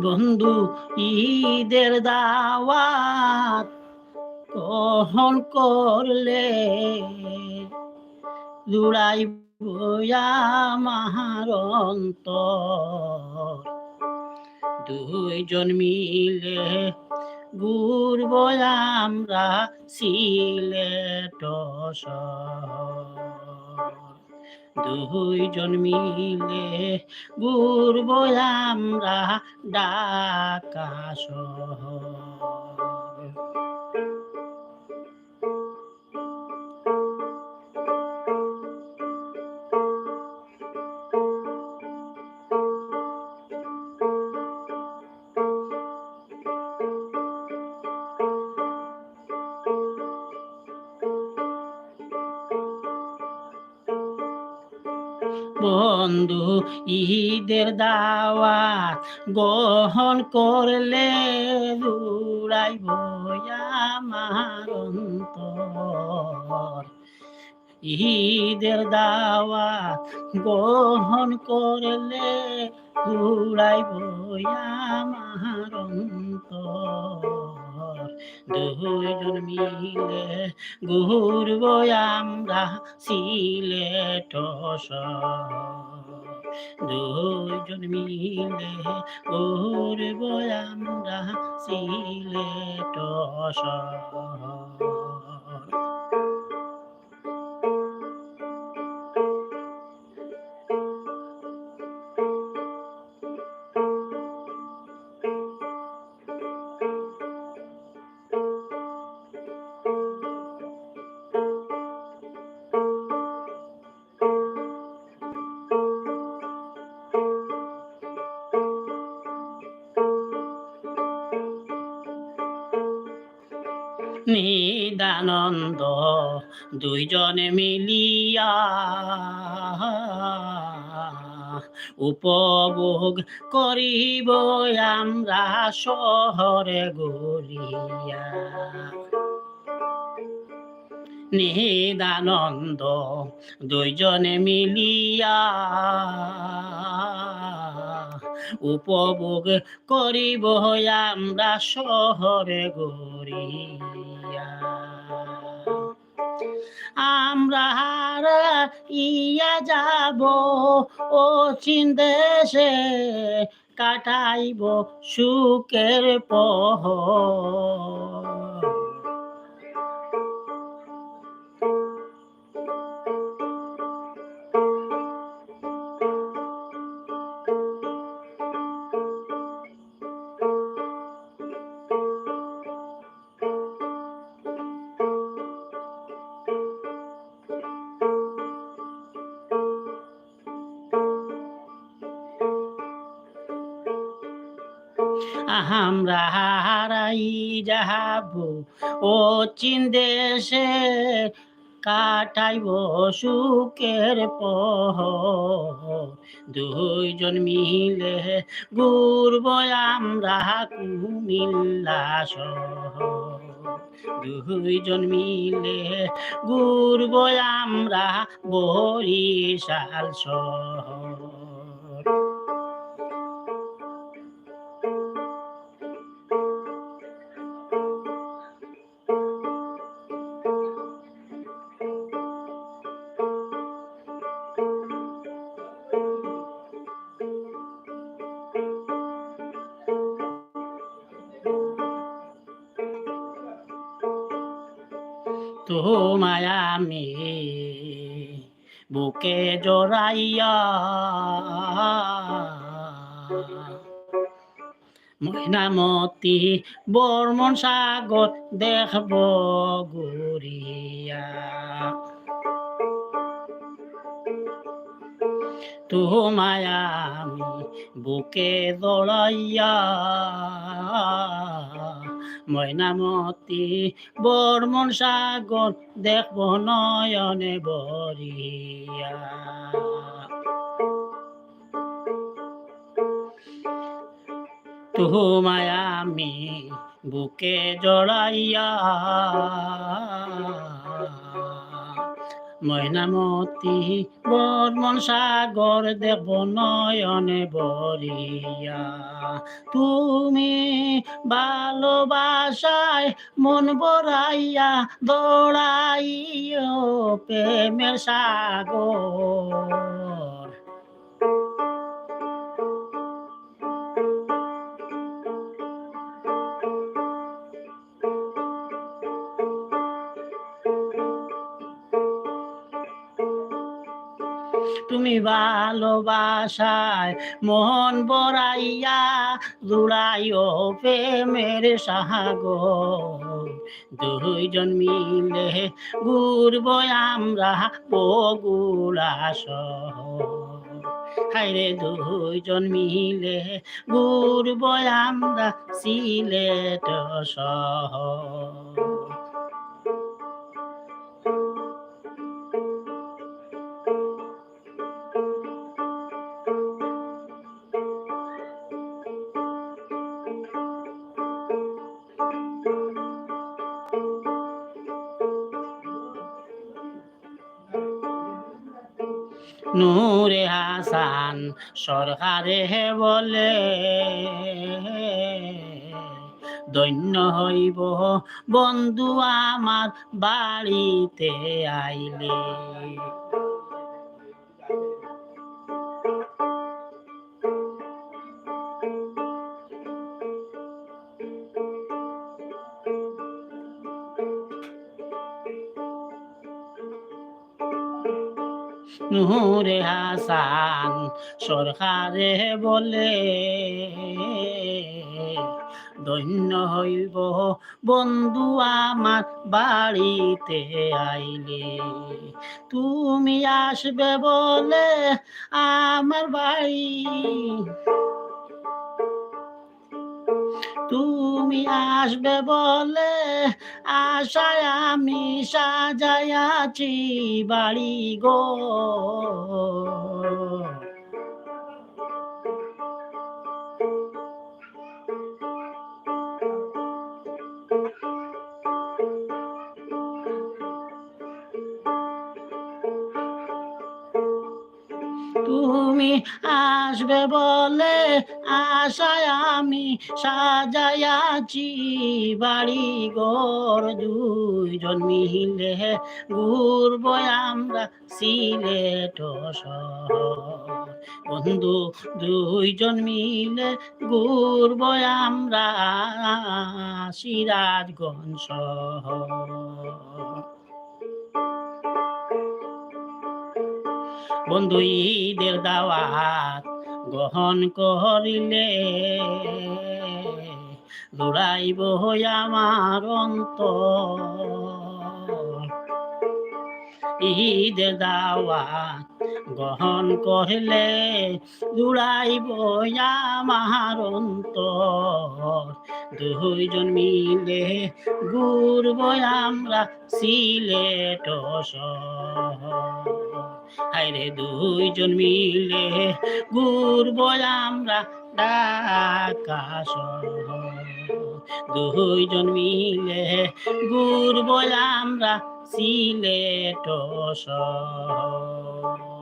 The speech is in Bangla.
বন্ধু ঈদের দাওয়াত গ্রহণ করলে জুড়াইব আমার অন্তর, দুইজন মিলে ঘুরব আমরা সিলেট শহর। দুইজন মিলে ঘুরব আমরা ঢাকা শহর। বন্ধু ঈদের দাওয়াত গ্রহণ করলে জুড়াইব আমার অন্তর। ঈদের দাওয়াত গ্রহণ করলে জুড়াইব আমার অন্তর, দুইজন মিলে ঘুরব আমরা সিলেট শহর। দুইজন মিলে ঘুরব আমরা সিলেট শহর। নিদানন্দ দুইজনে মিলিয়া উপভোগ করিব আমরা শহরে গড়িয়া। নিদানন্দ দুইজনে মিলিয়া উপভোগ করিব আমরা শহরে গড়িয়া। আমরা ইয়া যাব ও চীন দেশে, কাটাইব সুখের পহর। আমরা হারাই যাব ও চীন দেশে, কাটাইব সুখের পহর। দুইজন মিলে ঘুরব আমরা কুমিল্লা শহর। দুইজন মিলে ঘুরব আমরা বরিশাল শহর। তোমায় আমি বুকে জড়াইয়া ময়নামতি বর্মন সাগর দেখব ঘুরিয়া। তোমায় আমি বুকে জড়াইয়া ময়নামতি বর্মন সাগর দেখব নয়নে বরিয়া। তোমায় আমি বুকে জড়াইয়া ময়নামতি বর্মন সাগর দেখব নয়নে বরিয়া। তুমি ভালোবাসায় মন বড়াইয়া দৌড়াইও প্রেমের সাগর। তুমি ভালোবাসায় মন বড়াইয়া জুড়াইও প্রেমের সাগর। দুইজন মিলে ঘুরব আমরা বগুড়া শহর। হায়রে দুইজন মিলে ঘুরব আমরা সিলেট শহর। নূরে হাসান সরকারে বলে ধন্য হইব বন্ধু আমার বাড়িতে আইলে। নূরে হাসান সরকারে বলে ধন্য হইব বন্ধু আমার বাড়িতে আইলে। তুমি আসবে বলে আমার বাড়ি, তুমি আসবে বলে আশায় আমি সাজাইয়াছি বাড়ি গো। তুমি আসবে বলে আশায় আমি সাজাইয়াছি বাড়ি ঘর। দুইজন মিলে ঘুরব আমরা সিলেট শহর। বন্ধু দুইজন মিলে ঘুরব আমরা সিরাজগঞ্জ শহর। বন্ধু ঈদের দাওয়াত গ্রহণ করিলে দৌড়াইব আমার অন্তর। ঈদের দাওয়াত গ্রহণ করিলে দৌড়াইব আমার অন্তর। দুইজন মিলে ঘুরব আমরা সিলেট শহর। হায়রে দুইজন মিলে ঘুরব আমরা ঢাকা শহর। দুইজন মিলে ঘুরব আমরা সিলেট শহর।